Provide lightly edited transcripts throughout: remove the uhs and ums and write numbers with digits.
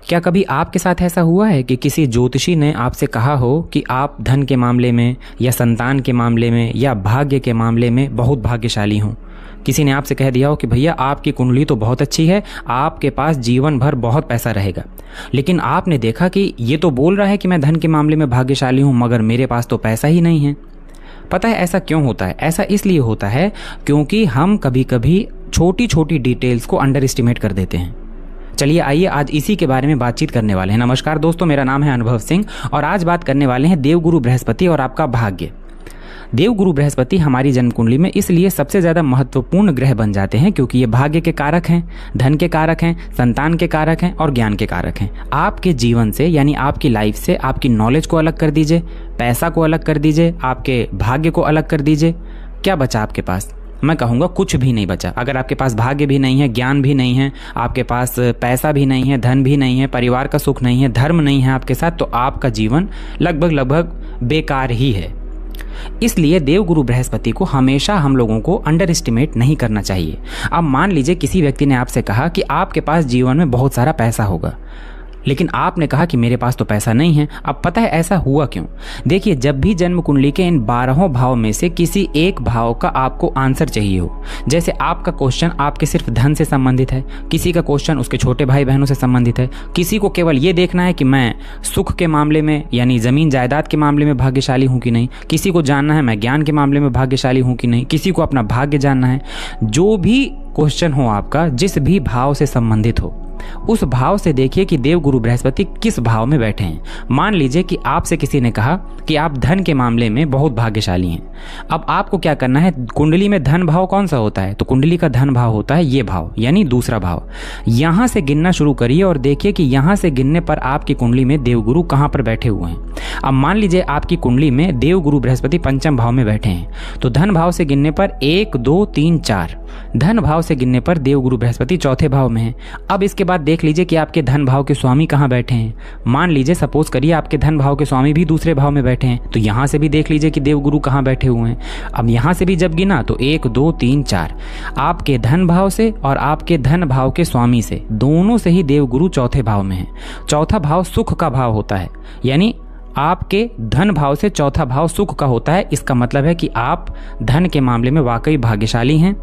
क्या कभी आपके साथ ऐसा हुआ है कि किसी ज्योतिषी ने आपसे कहा हो कि आप धन के मामले में या संतान के मामले में या भाग्य के मामले में बहुत भाग्यशाली हों? किसी ने आपसे कह दिया हो कि भैया आपकी कुंडली तो बहुत अच्छी है, आपके पास जीवन भर बहुत पैसा रहेगा, लेकिन आपने देखा कि ये तो बोल रहा है कि मैं धन के मामले में भाग्यशाली हूँ, मगर मेरे पास तो पैसा ही नहीं है। पता है ऐसा क्यों होता है? ऐसा इसलिए होता है क्योंकि हम कभी कभी छोटी छोटी डिटेल्स को अंडर एस्टिमेट कर देते हैं। चलिए आइए आज इसी के बारे में बातचीत करने वाले हैं। नमस्कार दोस्तों, मेरा नाम है अनुभव सिंह और आज बात करने वाले हैं देवगुरु बृहस्पति और आपका भाग्य। देवगुरु बृहस्पति हमारी जन्म कुंडली में इसलिए सबसे ज़्यादा महत्वपूर्ण ग्रह बन जाते हैं क्योंकि ये भाग्य के कारक हैं, धन के कारक हैं, संतान के कारक हैं और ज्ञान के कारक हैं। आपके जीवन से यानी आपकी लाइफ से आपकी नॉलेज को अलग कर दीजिए, पैसा को अलग कर दीजिए, आपके भाग्य को अलग कर दीजिए, क्या बचा आपके पास? मैं कहूँगा कुछ भी नहीं बचा। अगर आपके पास भाग्य भी नहीं है, ज्ञान भी नहीं है, आपके पास पैसा भी नहीं है, धन भी नहीं है, परिवार का सुख नहीं है, धर्म नहीं है आपके साथ, तो आपका जीवन लगभग बेकार ही है। इसलिए देवगुरु बृहस्पति को हमेशा हम लोगों को अंडर एस्टिमेट नहीं करना चाहिए। अब मान लीजिए किसी व्यक्ति ने आपसे कहा कि आपके पास जीवन में बहुत सारा पैसा होगा, लेकिन आपने कहा कि मेरे पास तो पैसा नहीं है। अब पता है ऐसा हुआ क्यों? देखिए, जब भी जन्म कुंडली के इन 12 भाव में से किसी एक भाव का आपको आंसर चाहिए हो, जैसे आपका क्वेश्चन आपके सिर्फ धन से संबंधित है, किसी का क्वेश्चन उसके छोटे भाई बहनों से संबंधित है, किसी को केवल ये देखना है कि मैं सुख के मामले में यानी जमीन जायदाद के मामले में भाग्यशाली हूँ कि नहीं, किसी को जानना है मैं ज्ञान के मामले में भाग्यशाली हूँ कि नहीं, किसी को अपना भाग्य जानना है। जो भी क्वेश्चन हो आपका, जिस भी भाव से संबंधित हो, उस भाव से देखिए कि देवगुरु बृहस्पति किस भाव में बैठे हैं। मान लीजिए कि आपसे किसी ने कहा कि आप धन के मामले में बहुत भाग्यशाली हैं। अब आपको क्या करना है? कुंडली में धन भाव कौन सा होता है? तो कुंडली का धन भाव होता है ये भाव, यानी दूसरा भाव। यहां से गिनना शुरू करिए और देखिए कि यहां से गिनने पर आपकी कुंडली में देवगुरु कहां पर बैठे हुए हैं। अब मान लीजिए आपकी कुंडली में देवगुरु बृहस्पति पंचम भाव में बैठे हैं, तो धन भाव से गिनने पर 1 2 3 4, धन भाव से गिनने पर देवगुरु बृहस्पति चौथे भाव में है। अब इसके बाद देख लीजिए कि आपके धन भाव के स्वामी कहां बैठे हैं। मान लीजिए सपोज करिए आपके धन भाव के स्वामी भी दूसरे भाव में बैठे हैं, तो यहां से भी देख लीजिए कि देवगुरु कहां बैठे हुए हैं। अब यहां से भी जब गिना तो 1 2 3 4, आपके धन भाव से और आपके धन भाव के स्वामी से, दोनों से ही देवगुरु चौथे भाव में है। चौथा भाव सुख का भाव होता है, यानी आपके धन भाव से चौथा भाव सुख का होता है। इसका मतलब है कि आप धन के मामले में वाकई भाग्यशाली हैं।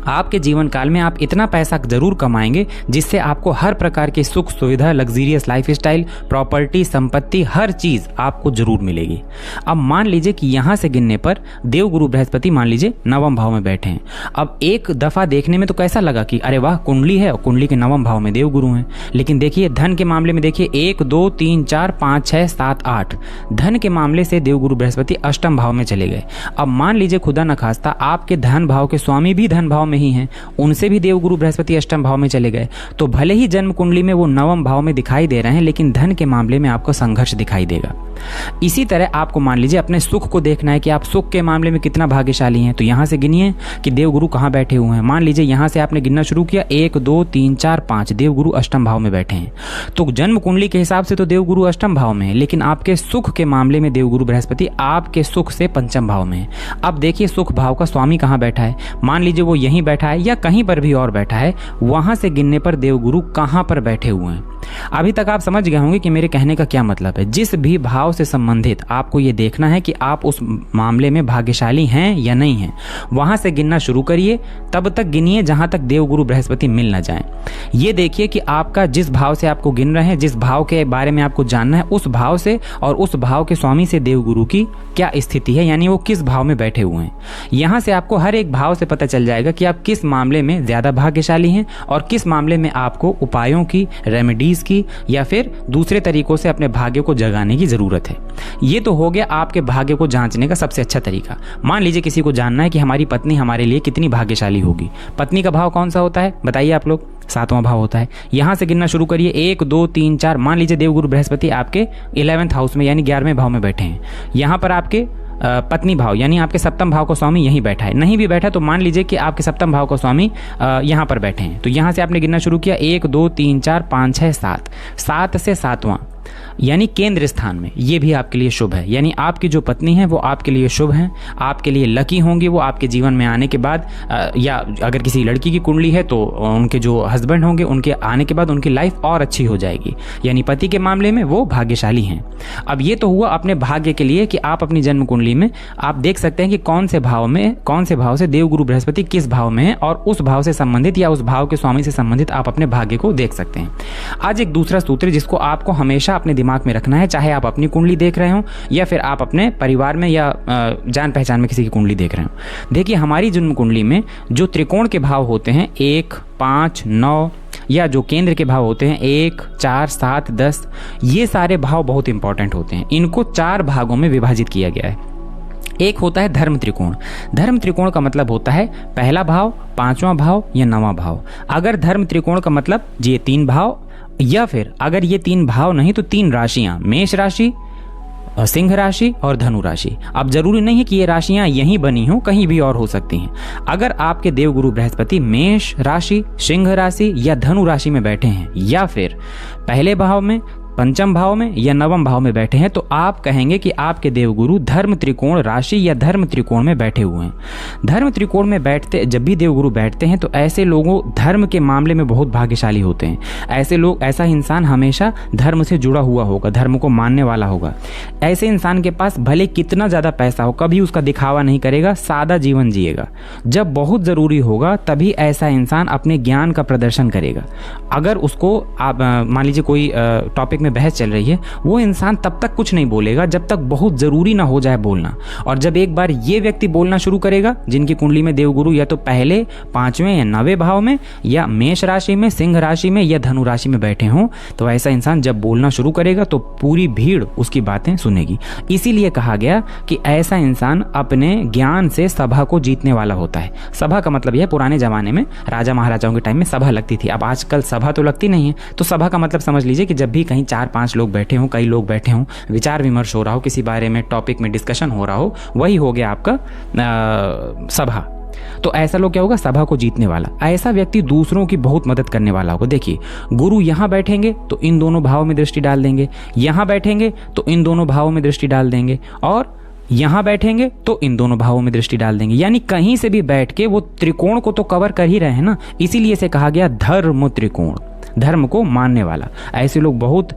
आपके जीवन काल में आप इतना पैसा जरूर कमाएंगे जिससे आपको हर प्रकार की सुख सुविधा, लग्जरियस लाइफ स्टाइल, प्रॉपर्टी, संपत्ति, हर चीज आपको जरूर मिलेगी। अब मान लीजिए कि यहां से गिनने पर देवगुरु बृहस्पति मान लीजिए नवम भाव में बैठे हैं। अब एक दफा देखने में तो कैसा लगा कि अरे वाह, कुंडली है और कुंडली के नवम भाव में देवगुरु हैं, लेकिन देखिए धन के मामले में देखिए 1 2 3 4 5 6 7 8, धन के मामले से देवगुरु बृहस्पति अष्टम भाव में चले गए। अब मान लीजिए खुदा न खास्ता आपके धन भाव के स्वामी भी धन भाव में ही हैं, उनसे भी देवगुरु बृहस्पति अष्टम भाव में चले गए, तो भले ही जन्म कुंडली में वो नवम भाव में दिखाई दे रहे हैं, लेकिन धन के मामले में आपको संघर्ष दिखाई देगा। इसी तरह आपको मान लीजिए अपने सुख को देखना है कि आप सुख के मामले में कितना भाग्यशाली हैं, तो यहां से गिनिए कि देवगुरु कहां बैठे हुए हैं। मान लीजिए यहां से आपने गिनना शुरू किया 1 2 3 4 5, देवगुरु अष्टम भाव में बैठे हैं। तो जन्म कुंडली के हिसाब से तो देवगुरु अष्टम भाव में है, लेकिन आपके सुख के मामले में देवगुरु बृहस्पति आपके सुख से पंचम भाव में है। अब देखिए सुख भाव का स्वामी कहां बैठा है। मान लीजिए वो यहीं बैठा है या कहीं पर भी और बैठा है, वहां से गिनने पर देवगुरु कहां पर बैठे हुए हैं। अभी तक आप समझ गए होंगे कि मेरे कहने का क्या मतलब है। जिस भी भाव से संबंधित आपको ये देखना है कि आप उस मामले में भाग्यशाली हैं या नहीं हैं, वहां से गिनना शुरू करिए, तब तक गिनिए जहां तक देवगुरु बृहस्पति मिल ना जाए। ये देखिए कि आपका जिस भाव से आपको गिन रहे हैं, जिस भाव के बारे में आपको जानना है, उस भाव से और उस भाव के स्वामी से देवगुरु की क्या स्थिति है, यानी वो किस भाव में बैठे हुए हैं। यहां से आपको हर एक भाव से पता चल जाएगा कि आप किस मामले में ज्यादा भाग्यशाली हैं और किस मामले में आपको उपायों की, रेमेडीज की या फिर दूसरे तरीकों से अपने भाग्य को जगाने की जरूरत है। ये तो हो गया आपके भाग्य को जांचने का सबसे अच्छा तरीका। मान लीजिए किसी को जानना है कि हमारी पत्नी हमारे लिए कितनी भाग्यशाली होगी। पत्नी का भाव कौन सा होता है बताइए आप लोग? 7वां भाव होता है। यहां से गिनना शुरू करिए 1 2 3 4। मान लीजिए देवगुरु बृहस्पति आपके 11वें हाउस में यानी 11वें भाव में बैठे हैं। यहां पर आपके पत्नी भाव यानी आपके सप्तम भाव का स्वामी यहीं बैठा है। नहीं भी बैठा तो मान लीजिए कि आपके सप्तम भाव का स्वामी यहाँ पर बैठे हैं। तो यहाँ से आपने गिनना शुरू किया 1 2 3 4 5 6 7, 7 से 7वां, यानी केंद्र स्थान में, ये भी आपके लिए शुभ है। यानी आपकी जो पत्नी है वो आपके लिए शुभ है, आपके लिए लकी होंगी वो आपके जीवन में आने के बाद, या अगर किसी लड़की की कुंडली है तो उनके जो हस्बैंड होंगे उनके आने के बाद उनकी लाइफ और अच्छी हो जाएगी। यानी पति के मामले में वो भाग्यशाली हैं। अब ये तो हुआ अपने भाग्य के लिए कि आप अपनी जन्म कुंडली में आप देख सकते हैं कि कौन से भाव से देवगुरु बृहस्पति किस भाव में है, और उस भाव से संबंधित या उस भाव के स्वामी से संबंधित आप अपने भाग्य को देख सकते हैं। आज एक दूसरा सूत्र जिसको आपको हमेशा अपने दिमाग में रखना है, चाहे आप अपनी कुंडली देख रहे हो या फिर आप अपने परिवार में या जान पहचान में किसी की कुंडली देख रहे हो। देखिए, हमारी जन्म कुंडली में जो त्रिकोण के भाव होते हैं 1, 5, 9, या जो केंद्र के भाव होते हैं 1, 4, 7, 10, ये सारे भाव बहुत इंपॉर्टेंट होते हैं। इनको 4 भागों में विभाजित किया गया है। एक होता है धर्म त्रिकोण। धर्म त्रिकोण का मतलब होता है पहला भाव, 5वां भाव या 9वां भाव। अगर धर्म त्रिकोण का मतलब ये 3 भाव, या फिर अगर ये 3 भाव नहीं तो 3 राशियां, मेष राशि, सिंह राशि और धनु राशि। अब जरूरी नहीं है कि ये राशियां यहीं बनी हो, कहीं भी और हो सकती हैं। अगर आपके देवगुरु बृहस्पति मेष राशि, सिंह राशि या धनु राशि में बैठे हैं, या फिर पहले भाव में, पंचम भाव में या 9वें भाव में बैठे हैं, तो आप कहेंगे कि आपके देवगुरु धर्म त्रिकोण राशि या धर्म त्रिकोण में बैठे हुए हैं। धर्म त्रिकोण में बैठते, जब भी देवगुरु बैठते हैं तो ऐसे लोगों धर्म के मामले में बहुत भाग्यशाली होते हैं। ऐसे लोग, ऐसा इंसान हमेशा धर्म से जुड़ा हुआ होगा, धर्म को मानने वाला होगा। ऐसे इंसान के पास भले कितना ज़्यादा पैसा हो, कभी उसका दिखावा नहीं करेगा, सादा जीवन जिएगा। जब बहुत ज़रूरी होगा तभी ऐसा इंसान अपने ज्ञान का प्रदर्शन करेगा। अगर उसको आप मान लीजिए कोई टॉपिक में बहस चल रही है, वो इंसान तब तक कुछ नहीं बोलेगा जब तक बहुत जरूरी ना हो जाए बोलना। और जब एक बार ये व्यक्ति बोलना शुरू करेगा, जिनकी कुंडली में देवगुरु या तो पहले, 5वें या 9वें भाव में, या मेष राशि में, सिंह राशि में या धनु राशि में बैठे हों, तो ऐसा इंसान जब बोलना शुरू करेगा तो पूरी भीड़ उसकी बातें सुनेगी। इसीलिए कहा गया कि ऐसा इंसान अपने ज्ञान से सभा को जीतने वाला होता है। सभा का मतलब यह, पुराने जमाने में राजा महाराजाओं के टाइम में सभा लगती थी। अब आजकल सभा तो लगती नहीं है, तो सभा का मतलब समझ लीजिए कि जब भी कहीं 4-5 लोग बैठे हों, कई लोग बैठे हों, विचार विमर्श हो रहा हो, किसी बारे में टॉपिक में डिस्कशन हो रहा हो, वही हो गया आपका सभा। तो ऐसा लोग क्या होगा, सभा को जीतने वाला। ऐसा व्यक्ति दूसरों की बहुत मदद करने वाला होगा। देखिए, गुरु यहां बैठेंगे तो इन दोनों भावों में दृष्टि डाल देंगे, यहां बैठेंगे तो इन दोनों भावों में दृष्टि डाल देंगे, और यहां बैठेंगे तो इन दोनों भावों में दृष्टि डाल देंगे। यानी कहीं से भी बैठ के वो त्रिकोण को तो कवर कर ही रहे हैं ना। इसीलिए से कहा गया धर्म त्रिकोण, धर्म को मानने वाला। ऐसे लोग बहुत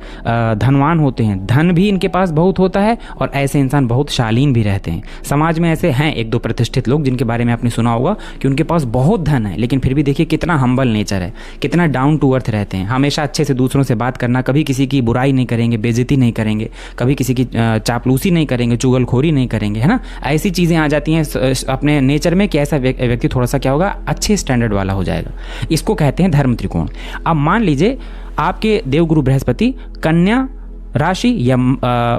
धनवान होते हैं, धन भी इनके पास बहुत होता है, और ऐसे इंसान बहुत शालीन भी रहते हैं। समाज में ऐसे हैं 1-2 प्रतिष्ठित लोग जिनके बारे में आपने सुना होगा कि उनके पास बहुत धन है, लेकिन फिर भी देखिए कितना हम्बल नेचर है, कितना डाउन टू अर्थ रहते हैं। हमेशा अच्छे से दूसरों से बात करना, कभी किसी की बुराई नहीं करेंगे, बेइज्जती नहीं करेंगे, कभी किसी की चापलूसी नहीं करेंगे, चुगलखोरी नहीं करेंगे, है ना। ऐसी चीज़ें आ जाती हैं अपने नेचर में कि ऐसा व्यक्ति थोड़ा सा क्या होगा, अच्छे स्टैंडर्ड वाला हो जाएगा। इसको कहते हैं धर्म त्रिकोण। अब मान लीजिए आपके देवगुरु बृहस्पति कन्या राशि या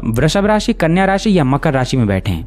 वृषभ राशि, कन्या राशि या मकर राशि में बैठे हैं,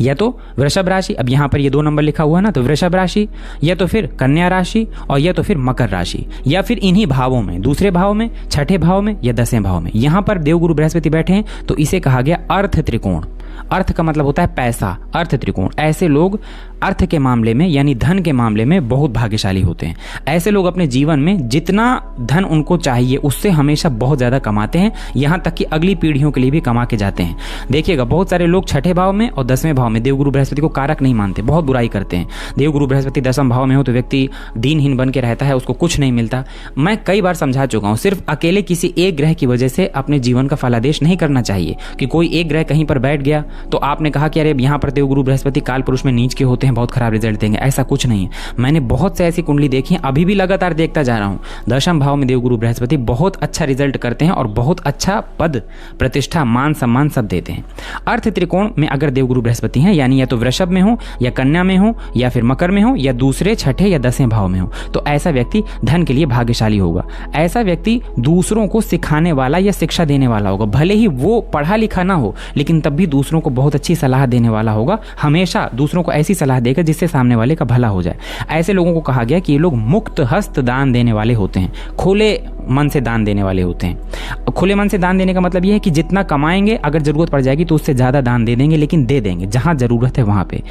या तो वृषभ राशि, अब यहाँ पर ये 2 नंबर लिखा हुआ है ना, तो वृषभ राशि, या तो फिर कन्या राशि, और या तो फिर मकर राशि, या फिर इन्हीं भावों में, दूसरे भाव में, छठे भाव में या 10वें भाव में यहाँ पर देवगुरु बृहस्पति बैठे हैं, तो इसे कहा गया अर्थ त्रिकोण। अर्थ का मतलब होता है पैसा, अर्थ त्रिकोण। ऐसे लोग अर्थ के मामले में यानी धन के मामले में बहुत भाग्यशाली होते हैं। ऐसे लोग अपने जीवन में जितना धन उनको चाहिए उससे हमेशा बहुत ज़्यादा कमाते हैं, यहाँ तक कि अगली पीढ़ियों के लिए भी कमा के जाते हैं। देखिएगा, बहुत सारे लोग छठे भाव में और 10वें भाव में देवगुरु बृहस्पति को कारक नहीं मानते, बहुत बुराई करते हैं। देवगुरु बृहस्पति 10वें भाव में हो तो व्यक्ति दीनहीन बन के रहता है, उसको कुछ नहीं मिलता। मैं कई बार समझा चुका हूँ, सिर्फ अकेले किसी एक ग्रह की वजह से अपने जीवन का फलादेश नहीं करना चाहिए कि कोई एक ग्रह कहीं पर बैठ गया तो आपने कहा कि अरे यहाँ पर देवगुरु बृहस्पति काल पुरुष में नीच के होते हैं, बहुत खराब रिजल्ट देंगे। ऐसा कुछ नहीं है। मैंने बहुत से ऐसी कुंडली देखी है, अभी भी लगातार देखता जा रहा हूँ। 10वें भाव में देवगुरु बृहस्पति बहुत अच्छा रिजल्ट करते हैं और बहुत अच्छा पद, प्रतिष्ठा, मान सम्मान सब देते हैं। अर्थ त्रिकोण में अगर देवगुरु बृहस्पति हैं, यानी या तो वृषभ में हो या कन्या में हो या फिर मकर में हो या दूसरे, छठे या 10वें भाव में हो, तो ऐसा व्यक्ति धन के लिए भाग्यशाली होगा। ऐसा व्यक्ति दूसरों को सिखाने वाला या शिक्षा देने वाला होगा। भले ही वो पढ़ा लिखा ना हो, लेकिन तब भी दूसरों को बहुत अच्छी सलाह देने वाला होगा। हमेशा दूसरों को ऐसी सलाह देगा जिससे सामने वाले का भला हो जाए। ऐसे लोगों को कहा गया कि ये लोग मुक्त हस्त दान देने वाले होते हैं, खुले मन से दान देने वाले होते हैं। खुले मन से दान देने का मतलब यह है कि जितना कमाएंगे अगर ज़रूरत पड़ जाएगी तो उससे ज़्यादा दान दे देंगे, लेकिन दे देंगे जहाँ ज़रूरत है वहाँ पे।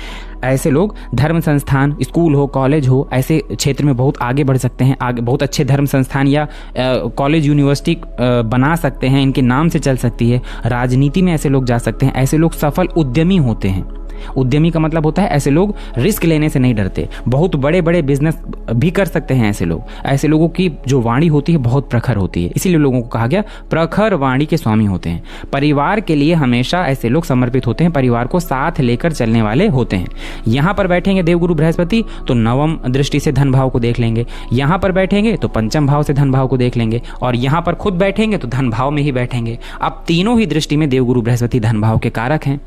ऐसे लोग धर्म संस्थान, स्कूल हो, कॉलेज हो, ऐसे क्षेत्र में बहुत आगे बढ़ सकते हैं। आगे बहुत अच्छे धर्म संस्थान या कॉलेज यूनिवर्सिटी बना सकते हैं, इनके नाम से चल सकती है। राजनीति में ऐसे लोग जा सकते हैं। ऐसे लोग सफल उद्यमी होते हैं। उद्यमी का मतलब होता है ऐसे लोग रिस्क लेने से नहीं डरते, बहुत बड़े बड़े बिजनेस भी कर सकते हैं ऐसे लोग। ऐसे लोगों की जो वाणी होती है बहुत प्रखर होती है, इसीलिए लोगों को कहा गया प्रखर वाणी के स्वामी होते हैं। परिवार के लिए हमेशा ऐसे लोग समर्पित होते हैं, परिवार को साथ लेकर चलने वाले होते हैं। यहाँ पर बैठेंगे देवगुरु बृहस्पति तो नवम दृष्टि से धन भाव को देख लेंगे, यहाँ पर बैठेंगे तो पंचम भाव से धन भाव को देख लेंगे, और यहाँ पर खुद बैठेंगे तो धन भाव में ही बैठेंगे। अब तीनों ही दृष्टि में देवगुरु बृहस्पति धन भाव के कारक हैं।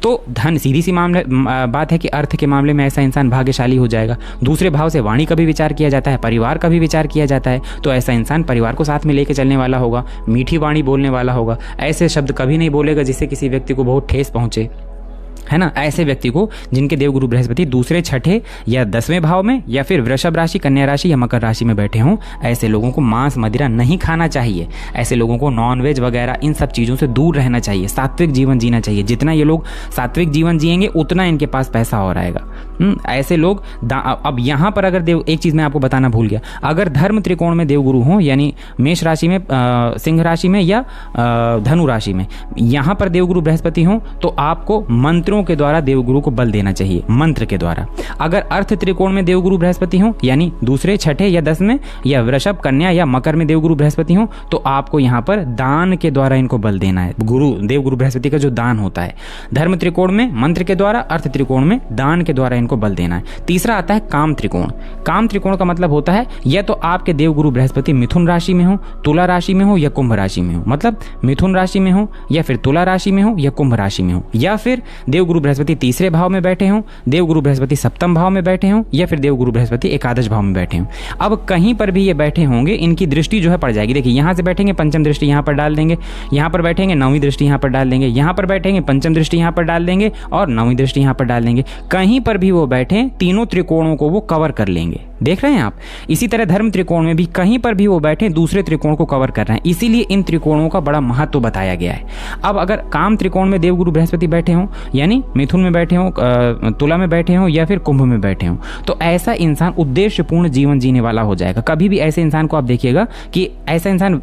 तो धन, सीधी सी मामले बात है कि अर्थ के मामले में ऐसा इंसान भाग्यशाली हो जाएगा। दूसरे भाव से वाणी का भी विचार किया जाता है, परिवार का भी विचार किया जाता है, तो ऐसा इंसान परिवार को साथ में लेकर चलने वाला होगा, मीठी वाणी बोलने वाला होगा। ऐसे शब्द कभी नहीं बोलेगा जिससे किसी व्यक्ति को बहुत ठेस पहुंचे, है ना। ऐसे व्यक्ति को जिनके देवगुरु बृहस्पति दूसरे, छठे या 10वें भाव में या फिर वृषभ राशि, कन्या राशि या मकर राशि में बैठे हों, ऐसे लोगों को मांस मदिरा नहीं खाना चाहिए। ऐसे लोगों को नॉनवेज वगैरह इन सब चीज़ों से दूर रहना चाहिए, सात्विक जीवन जीना चाहिए। जितना ये लोग सात्विक जीवन जिएंगे उतना इनके पास पैसा और आएगा। ऐसे लोग अब यहाँ पर अगर एक चीज़ मैं आपको बताना भूल गया, अगर धर्म त्रिकोण में देवगुरु हों, यानी मेष राशि में, सिंह राशि में या धनु राशि में, यहाँ पर देवगुरु बृहस्पति हों तो आपको मंत्रों के द्वारा देवगुरु को बल देना चाहिए, मंत्र के द्वारा। अगर अर्थ त्रिकोण में देवगुरु बृहस्पति हो, यानी दूसरे, छठे या 10 में या वृषभ, कन्या या मकर में देवगुरु बृहस्पति हो, तो आपको यहाँ पर दान के द्वारा इनको बल देना है। देवगुरु बृहस्पति का जो दान होता है, धर्म त्रिकोण में मंत्र के द्वारा, अर्थ त्रिकोण में दान के द्वारा इनको बल देना है। तीसरा आता है काम त्रिकोण। काम त्रिकोण का मतलब होता है या तो आपके देवगुरु बृहस्पति मिथुन राशि में हो, तुला राशि में हो या कुंभ राशि में हो, मतलब मिथुन राशि में हो या फिर तुला राशि में हो या कुंभ राशि में हो, या फिर देवगुरु बृहस्पति तीसरे भाव में बैठे हों, देवगुरु बृहस्पति सप्तम भाव में बैठे हों, या फिर देवगुरु बृहस्पति एकादश भाव में बैठे हों। अब कहीं पर भी ये बैठे होंगे, इनकी दृष्टि जो है पड़ जाएगी। देखिए, यहाँ से बैठेंगे पंचम दृष्टि यहाँ पर डाल देंगे, यहाँ पर बैठेंगे नौवीं दृष्टि यहाँ पर डाल देंगे, यहाँ पर बैठेंगे पंचम दृष्टि यहाँ पर डाल देंगे और नौवीं दृष्टि यहाँ पर डाल देंगे। कहीं पर भी वो बैठे, तीनों त्रिकोणों को वो कवर कर लेंगे। देख रहे हैं आप। इसी तरह धर्म त्रिकोण में भी कहीं पर भी वो बैठे, दूसरे त्रिकोण को कवर कर रहे हैं, इसीलिए इन त्रिकोणों का बड़ा महत्व बताया गया है। अब अगर काम त्रिकोण में देवगुरु बृहस्पति बैठे हों, यानी मिथुन में बैठे हों, तुला में बैठे हों या फिर कुंभ में बैठे हों, तो ऐसा इंसान उद्देश्यपूर्ण जीवन जीने वाला हो जाएगा। कभी भी ऐसे इंसान को आप देखिएगा कि ऐसा इंसान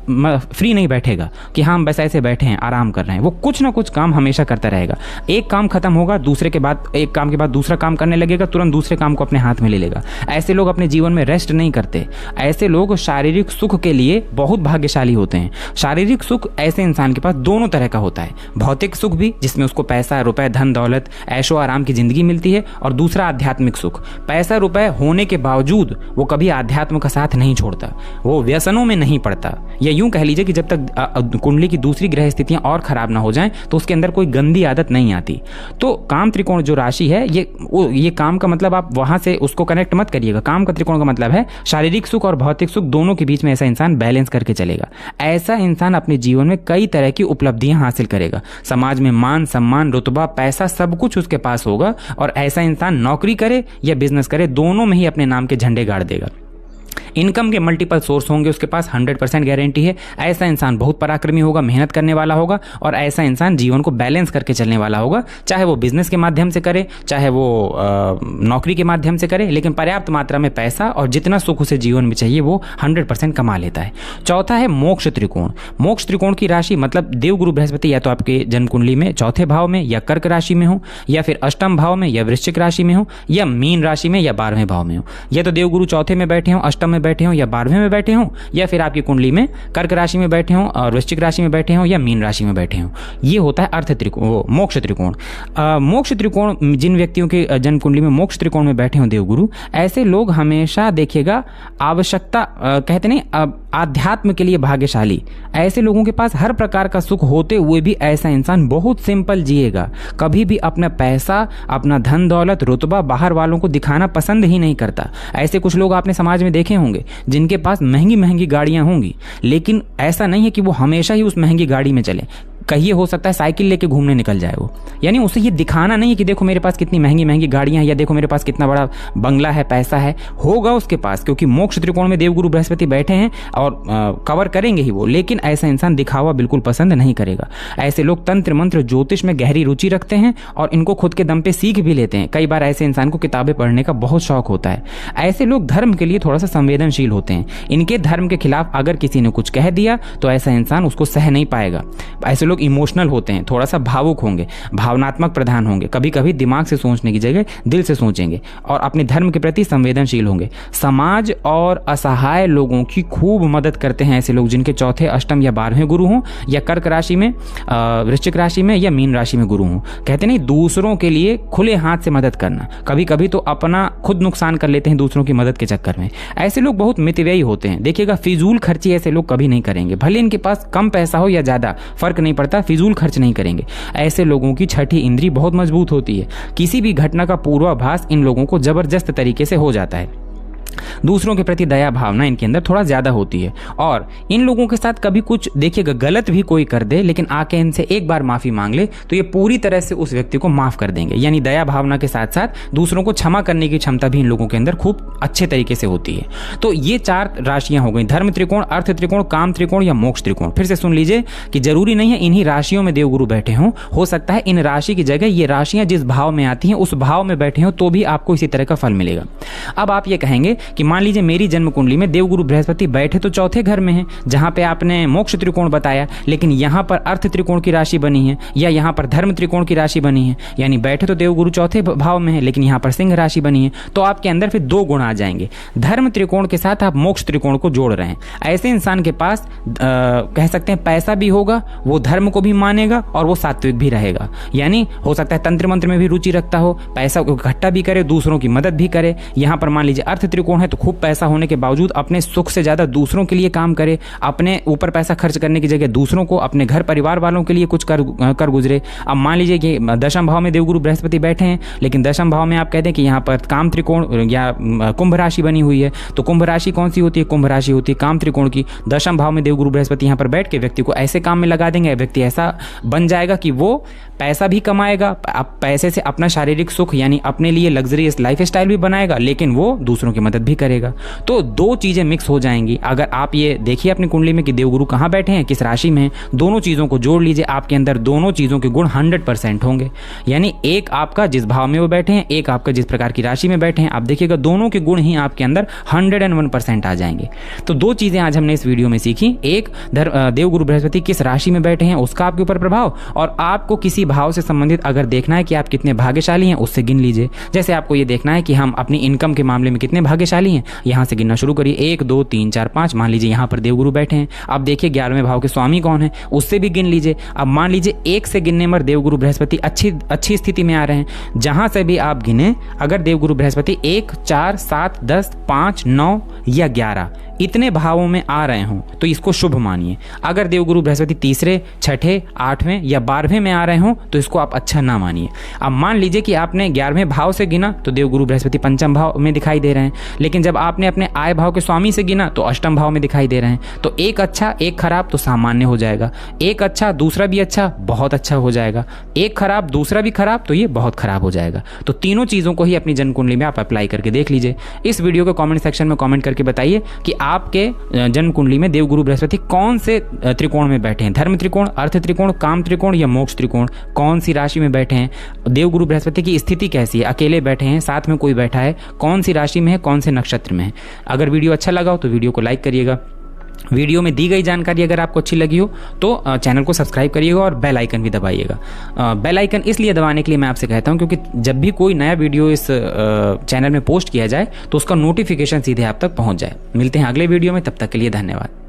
फ्री नहीं बैठेगा कि हाँ बस ऐसे बैठे हैं आराम कर रहे हैं। वो कुछ ना कुछ काम हमेशा करता रहेगा। एक काम खत्म होगा, दूसरे के बाद, एक काम के बाद दूसरा काम करने लगेगा, तुरंत दूसरे काम को अपने हाथ में ले लेगा। ऐसे लोग अपने जीवन में रेस्ट नहीं करते। ऐसे लोग शारीरिक सुख के लिए बहुत भाग्यशाली होते हैं। शारीरिक सुख ऐसे इंसान के पास दोनों तरह का होता है, भौतिक सुख भी जिसमें उसको पैसा, रुपए, धन दौलत, ऐशो आराम की जिंदगी मिलती है, और दूसरा आध्यात्मिक सुख। पैसा रुपए होने के बावजूद वो कभी आध्यात्म का साथ नहीं छोड़ता, वो व्यसनों में नहीं पड़ता। या यूं कह लीजिए कि जब तक कुंडली की दूसरी ग्रह स्थितियां और खराब ना हो जाएं तो उसके अंदर कोई गंदी आदत नहीं आती। तो काम त्रिकोण जो राशि है, ये काम का मतलब आप वहां से उसको कनेक्ट मत करिएगा। काम का त्रिकोण का मतलब है शारीरिक सुख और भौतिक सुख दोनों के बीच में ऐसा इंसान बैलेंस करके चलेगा। ऐसा इंसान अपने जीवन में कई तरह की उपलब्धियां हासिल करेगा। समाज में मान सम्मान, रुतबा, पैसा सब कुछ उसके पास होगा, और ऐसा इंसान नौकरी करे या बिजनेस करे, दोनों में ही अपने नाम के झंडे गाड़ देगा। इनकम के मल्टीपल सोर्स होंगे उसके पास, 100% गारंटी है। ऐसा इंसान बहुत पराक्रमी होगा, मेहनत करने वाला होगा, और ऐसा इंसान जीवन को बैलेंस करके चलने वाला होगा। चाहे वो बिजनेस के माध्यम से करे, चाहे वो नौकरी के माध्यम से करे, लेकिन पर्याप्त मात्रा में पैसा और जितना सुख उसे जीवन में चाहिए वो 100% कमा लेता है। चौथा है मोक्ष त्रिकोण। मोक्ष त्रिकोण की राशि मतलब देवगुरु बृहस्पति या तो आपके जन्म कुंडली में चौथे भाव में या कर्क राशि में हो, या फिर अष्टम भाव में या वृश्चिक राशि में हो, या मीन राशि में या 12वें भाव में हो। या तो देवगुरु चौथे में बैठे हो, अष्टम में बैठे हो या 12वें में बैठे हो, या फिर आपकी कुंडली में कर्क राशि में बैठे हो और वृश्चिक राशि में बैठे हो या मीन राशि में बैठे हो। ये होता है अर्थ त्रिकोण, मोक्ष त्रिकोण। मोक्ष त्रिकोण, जिन व्यक्तियों के जन्म कुंडली में मोक्ष त्रिकोण में बैठे हो देवगुरु, ऐसे लोग हमेशा देखिएगा आवश्यकता, कहते नहीं, आध्यात्म के लिए भाग्यशाली। ऐसे लोगों के पास हर प्रकार का सुख होते हुए भी ऐसा इंसान बहुत सिंपल जिएगा। कभी भी अपना पैसा, अपना धन दौलत, रुतबा बाहर वालों को दिखाना पसंद ही नहीं करता। ऐसे कुछ लोग आपने समाज में देखे होंगे जिनके पास महंगी महंगी गाड़ियां होंगी, लेकिन ऐसा नहीं है कि वो हमेशा ही उस महंगी गाड़ी में चले। कहिए हो सकता है साइकिल लेके घूमने निकल जाए वो। यानी उसे ये दिखाना नहीं है कि देखो मेरे पास कितनी महंगी महंगी गाड़ियां हैं या देखो मेरे पास कितना बड़ा बंगला है, पैसा है, होगा उसके पास, क्योंकि मोक्ष त्रिकोण में देवगुरु बृहस्पति बैठे हैं और कवर करेंगे ही वो। लेकिन ऐसा इंसान दिखावा बिल्कुल पसंद नहीं करेगा। ऐसे लोग तंत्र मंत्र ज्योतिष में गहरी रुचि रखते हैं और इनको खुद के दम पे सीख भी लेते हैं। कई बार ऐसे इंसान को किताबें पढ़ने का बहुत शौक होता है। ऐसे लोग धर्म के लिए थोड़ा सा संवेदनशील होते हैं। इनके धर्म के खिलाफ अगर किसी ने कुछ कह दिया तो ऐसा इंसान उसको सह नहीं पाएगा। ऐसे लोग इमोशनल होते हैं, थोड़ा सा भावुक होंगे, भावनात्मक प्रधान होंगे, कभी कभी दिमाग से सोचने की जगह दिल से सोचेंगे और अपने धर्म के प्रति संवेदनशील होंगे। समाज और असहाय लोगों की खूब मदद करते हैं ऐसे लोग जिनके चौथे, अष्टम या 12वें गुरु हों, या कर्क राशि में, वृश्चिक राशि में या मीन राशि में गुरु हों। कहते नहीं दूसरों के लिए खुले हाथ से मदद करना, कभी कभी तो अपना खुद नुकसान कर लेते हैं दूसरों की मदद के चक्कर में। ऐसे लोग बहुत मितव्ययी होते हैं। देखिएगा फिजूल खर्ची ऐसे लोग कभी नहीं करेंगे, भले इनके पास कम पैसा हो या ज्यादा, फर्क नहीं पड़ता, फिजूल खर्च नहीं करेंगे। ऐसे लोगों की छठी इंद्री बहुत मजबूत होती है। किसी भी घटना का पूर्वाभास इन लोगों को जबरदस्त तरीके से हो जाता है। दूसरों के प्रति दया भावना इनके अंदर थोड़ा ज्यादा होती है और इन लोगों के साथ कभी कुछ देखिएगा गलत भी कोई कर दे, लेकिन आके इनसे एक बार माफी मांग ले तो ये पूरी तरह से उस व्यक्ति को माफ कर देंगे। यानी दया भावना के साथ साथ दूसरों को क्षमा करने की क्षमता भी इन लोगों के अंदर खूब अच्छे तरीके से होती है। तो ये 4 राशियां हो गई, धर्म त्रिकोण, अर्थ त्रिकोण, काम त्रिकोण या मोक्ष त्रिकोण। फिर से सुन लीजिए कि जरूरी नहीं है इन्हीं राशियों में देवगुरु बैठे हों, हो सकता है इन राशि की जगह ये राशियां जिस भाव में आती हैं उस भाव में बैठे हों तो भी आपको इसी तरह का फल मिलेगा। अब आप ये कहेंगे कि मान लीजिए मेरी जन्म कुंडली में देवगुरु बृहस्पति बैठे तो चौथे घर में हैं, जहां पे आपने मोक्ष त्रिकोण बताया, लेकिन यहां पर अर्थ त्रिकोण की राशि बनी है या यहां पर धर्म त्रिकोण की राशि बनी है, यानी बैठे तो देवगुरु चौथे भाव में है लेकिन यहां पर सिंह राशि बनी है, तो आपके अंदर फिर 2 गुण आ जाएंगे। धर्म त्रिकोण के साथ आप मोक्ष त्रिकोण को जोड़ रहे हैं। ऐसे इंसान के पास कह सकते हैं पैसा भी होगा, वो धर्म को भी मानेगा और वो सात्विक भी रहेगा। यानी हो सकता है तंत्र मंत्र में भी रुचि रखता हो, पैसा को इकट्ठा भी करे, दूसरों की मदद भी करे। यहां पर मान लीजिए अर्थ त्रिकोण है तो खूब पैसा होने के बावजूद अपने सुख से ज्यादा दूसरों के लिए काम करे, अपने ऊपर पैसा खर्च करने की जगह दूसरों को, अपने घर परिवार वालों के लिए कुछ कर गुजरे। अब मान लीजिए कि दशम भाव में देवगुरु बृहस्पति बैठे हैं, लेकिन दशम भाव में आप कहते हैं कि यहाँ पर काम त्रिकोण या कुंभ राशि बनी हुई है, तो कुंभ राशि कौन सी होती है? कुंभ राशि होती है काम त्रिकोण की। दशम भाव में देवगुरु बृहस्पति यहाँ पर बैठ के व्यक्ति को ऐसे काम में लगा देंगे, व्यक्ति ऐसा बन जाएगा कि वो पैसा भी कमाएगा, पैसे से अपना शारीरिक सुख यानी अपने लिए लग्जरियस लाइफ स्टाइल भी बनाएगा, लेकिन वो दूसरों की मदद भी करेगा। तो 2 चीजें मिक्स हो जाएंगी। अगर आप ये देखिए अपनी कुंडली में कि देवगुरु कहाँ बैठे हैं, किस राशि में, दोनों चीजों को जोड़ लीजिए, आपके अंदर दोनों चीजों के गुण 100% होंगे। यानी एक आपका जिस भाव में वो बैठे हैं, एक आपका जिस प्रकार की राशि में बैठे हैं, आप देखिएगा दोनों के गुण ही आपके अंदर 101% आ जाएंगे। तो 2 चीजें आज हमने इस वीडियो में सीखी। एक, देवगुरु बृहस्पति किस राशि में बैठे हैं उसका आपके ऊपर प्रभाव, और आपको किसी भाव से संबंधित अगर देखना है कि आप कितने भाग्यशाली हैं उससे गिन लीजिए। जैसे आपको ये देखना है कि हम अपनी इनकम के मामले में कितने भाग्यशाली हैं, यहां से गिनना शुरू करिए। 1 2 3 4 5, मान लीजिए यहाँ पर देवगुरु बैठे हैं। अब देखिए 11वें भाव के स्वामी कौन है उससे भी गिन लीजिए। अब मान लीजिए 1 से गिनने पर देवगुरु बृहस्पति अच्छी स्थिति में आ रहे हैं। जहां से भी आप गिने, अगर देवगुरु बृहस्पति 1 4 7 10 5 9 या 11 इतने भावों में आ रहे हों तो इसको शुभ मानिए। अगर देवगुरु बृहस्पति तीसरे, छठे, 8वें या 12वें में आ रहे हों तो इसको आप अच्छा ना मानिए। अब मान लीजिए कि आपने 11वें भाव से गिना तो देवगुरु बृहस्पति पंचम भाव में दिखाई दे रहे हैं, लेकिन जब आपने अपने आय भाव के स्वामी से गिना तो अष्टम भाव में दिखाई दे रहे हैं। तो एक अच्छा एक खराब तो सामान्य हो जाएगा, एक अच्छा दूसरा भी अच्छा बहुत अच्छा हो जाएगा, एक खराब दूसरा भी खराब तो ये बहुत खराब हो जाएगा। तो तीनों चीजों को ही अपनी जन्म कुंडली में आप अप्लाई करके देख लीजिए। इस वीडियो के कमेंट सेक्शन में कमेंट करके बताइए कि आपके जन्म कुंडली में देवगुरु बृहस्पति कौन से त्रिकोण में बैठे हैं, धर्म त्रिकोण, अर्थ त्रिकोण, काम त्रिकोण या मोक्ष त्रिकोण, कौन सी राशि में बैठे हैं, देवगुरु बृहस्पति की स्थिति कैसी है, अकेले बैठे हैं, साथ में कोई बैठा है, कौन सी राशि में है, कौन से नक्षत्र में है। अगर वीडियो अच्छा लगा हो तो वीडियो को लाइक करिएगा। वीडियो में दी गई जानकारी अगर आपको अच्छी लगी हो तो चैनल को सब्सक्राइब करिएगा और बेल आइकन भी दबाइएगा। बेल आइकन इसलिए दबाने के लिए मैं आपसे कहता हूं क्योंकि जब भी कोई नया वीडियो इस चैनल में पोस्ट किया जाए तो उसका नोटिफिकेशन सीधे आप तक पहुंच जाए। मिलते हैं अगले वीडियो में, तब तक के लिए धन्यवाद।